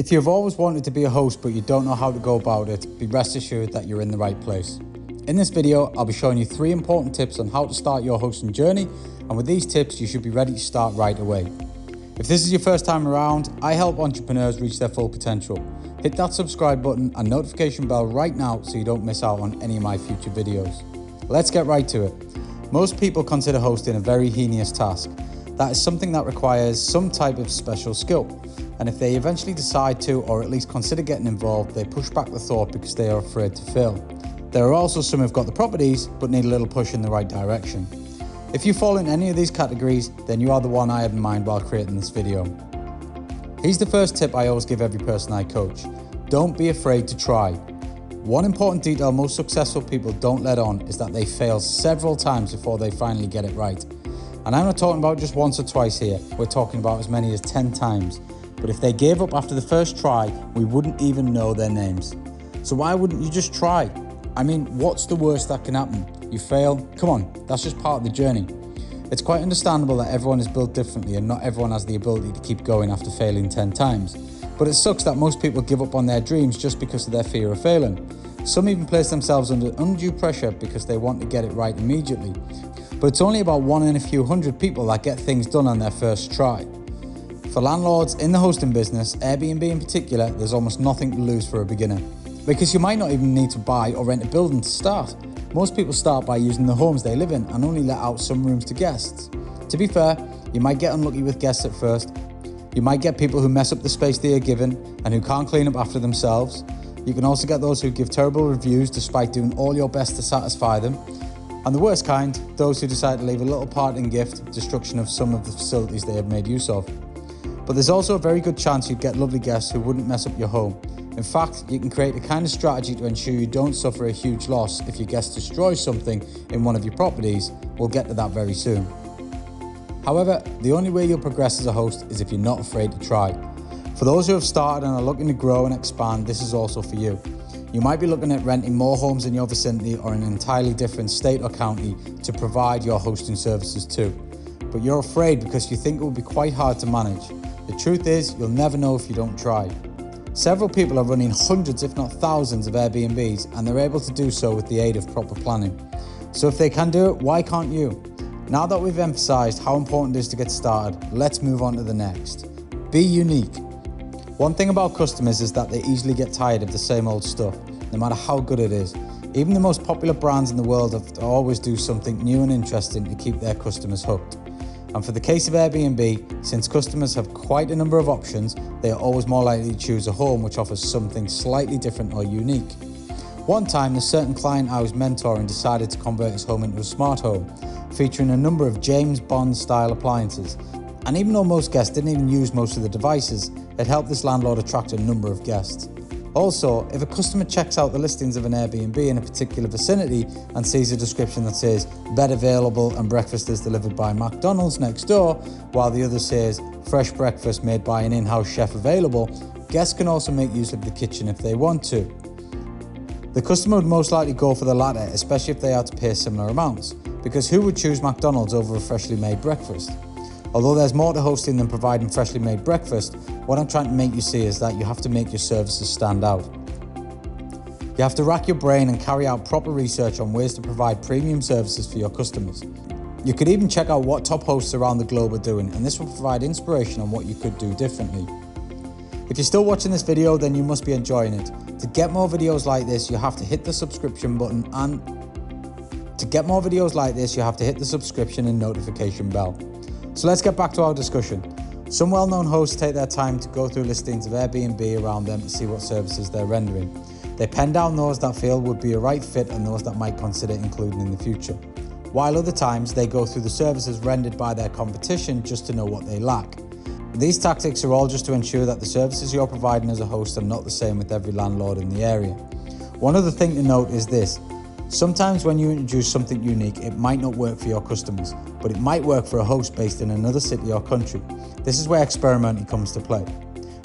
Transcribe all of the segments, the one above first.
If you've always wanted to be a host but you don't know how to go about it, be rest assured that you're in the right place. In this video, I'll be showing you 3 important tips on how to start your hosting journey, and with these tips, you should be ready to start right away. If this is your first time around, I help entrepreneurs reach their full potential. Hit that subscribe button and notification bell right now so you don't miss out on any of my future videos. Let's get right to it. Most people consider hosting a very heinous task. That is something that requires some type of special skill. And if they eventually decide to, or at least consider getting involved, they push back the thought because they are afraid to fail. There are also some who've got the properties, but need a little push in the right direction. If you fall in any of these categories, then you are the one I had in mind while creating this video. Here's the first tip I always give every person I coach. Don't be afraid to try. One important detail most successful people don't let on is that they fail several times before they finally get it right. And I'm not talking about just once or twice here, we're talking about as many as 10 times. But if they gave up after the first try, we wouldn't even know their names. So why wouldn't you just try? I mean, what's the worst that can happen? You fail? Come on, that's just part of the journey. It's quite understandable that everyone is built differently and not everyone has the ability to keep going after failing 10 times. But it sucks that most people give up on their dreams just because of their fear of failing. Some even place themselves under undue pressure because they want to get it right immediately. But it's only about 1 in a few hundred people that get things done on their first try. For landlords in the hosting business, Airbnb in particular, there's almost nothing to lose for a beginner. Because you might not even need to buy or rent a building to start. Most people start by using the homes they live in and only let out some rooms to guests. To be fair, you might get unlucky with guests at first. You might get people who mess up the space they are given and who can't clean up after themselves. You can also get those who give terrible reviews despite doing all your best to satisfy them. And the worst kind, those who decide to leave a little parting gift, destruction of some of the facilities they have made use of. But there's also a very good chance you'd get lovely guests who wouldn't mess up your home. In fact, you can create a kind of strategy to ensure you don't suffer a huge loss if your guest destroys something in one of your properties. We'll get to that very soon. However, the only way you'll progress as a host is if you're not afraid to try. For those who have started and are looking to grow and expand, this is also for you. You might be looking at renting more homes in your vicinity or in an entirely different state or county to provide your hosting services to. But you're afraid because you think it will be quite hard to manage. The truth is, you'll never know if you don't try. Several people are running hundreds if not thousands of Airbnbs, and they're able to do so with the aid of proper planning. So if they can do it, why can't you? Now that we've emphasized how important it is to get started, let's move on to the next. Be unique. One thing about customers is that they easily get tired of the same old stuff, no matter how good it is. Even the most popular brands in the world have to always do something new and interesting to keep their customers hooked. And for the case of Airbnb, since customers have quite a number of options, they are always more likely to choose a home which offers something slightly different or unique. One time, a certain client I was mentoring decided to convert his home into a smart home, featuring a number of James Bond style appliances. And even though most guests didn't even use most of the devices, it helped this landlord attract a number of guests. Also, if a customer checks out the listings of an Airbnb in a particular vicinity and sees a description that says bed available and breakfast is delivered by McDonald's next door, while the other says fresh breakfast made by an in-house chef available, guests can also make use of the kitchen if they want to. The customer would most likely go for the latter, especially if they had to pay similar amounts, because who would choose McDonald's over a freshly made breakfast? Although there's more to hosting than providing freshly made breakfast, what I'm trying to make you see is that you have to make your services stand out. You have to rack your brain and carry out proper research on ways to provide premium services for your customers. You could even check out what top hosts around the globe are doing, and this will provide inspiration on what you could do differently. If you're still watching this video, then you must be enjoying it. To get more videos like this, you have to hit the subscription button and notification bell. So let's get back to our discussion. Some well-known hosts take their time to go through listings of Airbnb around them to see what services they're rendering. They pen down those that feel would be a right fit and those that might consider including in the future. While other times they go through the services rendered by their competition just to know what they lack. These tactics are all just to ensure that the services you're providing as a host are not the same with every landlord in the area. One other thing to note is this. Sometimes when you introduce something unique, it might not work for your customers, but it might work for a host based in another city or country. This is where experimenting comes to play.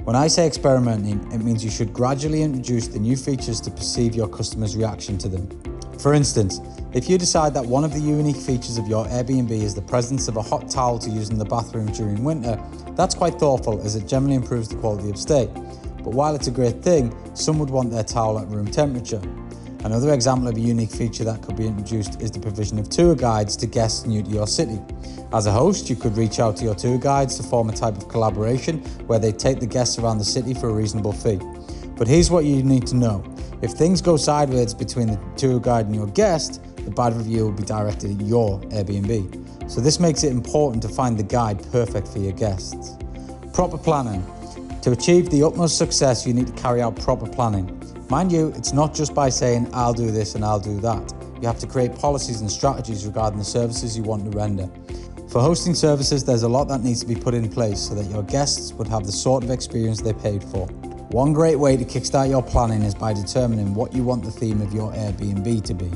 When I say experimenting, it means you should gradually introduce the new features to perceive your customers' reaction to them. For instance, if you decide that one of the unique features of your Airbnb is the presence of a hot towel to use in the bathroom during winter, that's quite thoughtful as it generally improves the quality of stay. but while it's a great thing, some would want their towel at room temperature. Another example of a unique feature that could be introduced is the provision of tour guides to guests new to your city. As a host, you could reach out to your tour guides to form a type of collaboration where they take the guests around the city for a reasonable fee. But here's what you need to know. If things go sideways between the tour guide and your guest, the bad review will be directed at your Airbnb. So this makes it important to find the guide perfect for your guests. Proper planning. To achieve the utmost success, you need to carry out proper planning. Mind you, it's not just by saying, I'll do this and I'll do that. You have to create policies and strategies regarding the services you want to render. For hosting services, there's a lot that needs to be put in place so that your guests would have the sort of experience they paid for. One great way to kickstart your planning is by determining what you want the theme of your Airbnb to be.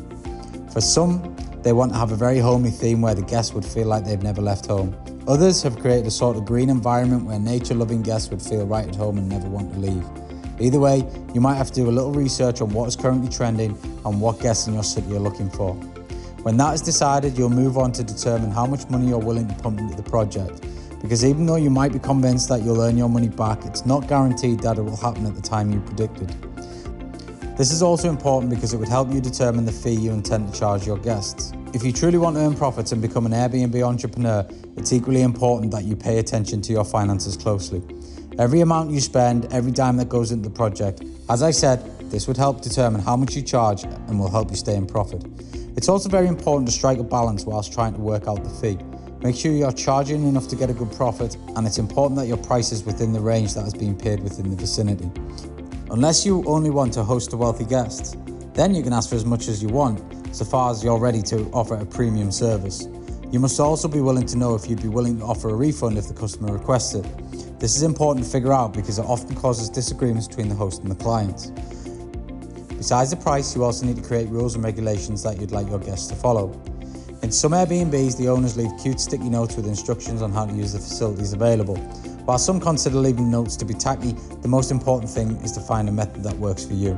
For some, they want to have a very homely theme where the guests would feel like they've never left home. Others have created a sort of green environment where nature-loving guests would feel right at home and never want to leave. Either way, you might have to do a little research on what is currently trending and what guests in your city are looking for. When that is decided, you'll move on to determine how much money you're willing to pump into the project. Because even though you might be convinced that you'll earn your money back, it's not guaranteed that it will happen at the time you predicted. This is also important because it would help you determine the fee you intend to charge your guests. If you truly want to earn profits and become an Airbnb entrepreneur, it's equally important that you pay attention to your finances closely. Every amount you spend, every dime that goes into the project, as I said, this would help determine how much you charge and will help you stay in profit. It's also very important to strike a balance whilst trying to work out the fee. Make sure you're charging enough to get a good profit, and it's important that your price is within the range that is being paid within the vicinity. Unless you only want to host to wealthy guests, then you can ask for as much as you want, so far as you're ready to offer a premium service. You must also be willing to know if you'd be willing to offer a refund if the customer requests it. This is important to figure out because it often causes disagreements between the host and the client. Besides the price, you also need to create rules and regulations that you'd like your guests to follow. In some Airbnbs, the owners leave cute sticky notes with instructions on how to use the facilities available. While some consider leaving notes to be tacky, the most important thing is to find a method that works for you.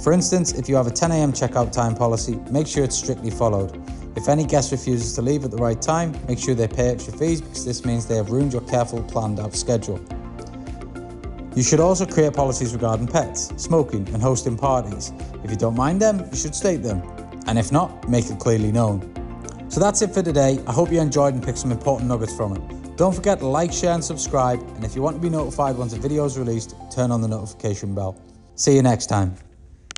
For instance, if you have a 10 a.m. checkout time policy, make sure it's strictly followed. If any guest refuses to leave at the right time, make sure they pay extra fees because this means they have ruined your careful planned out schedule. You should also create policies regarding pets, smoking and hosting parties. If you don't mind them, you should state them. And if not, make it clearly known. So that's it for today. I hope you enjoyed and picked some important nuggets from it. Don't forget to like, share and subscribe. And if you want to be notified once a video is released, turn on the notification bell. See you next time.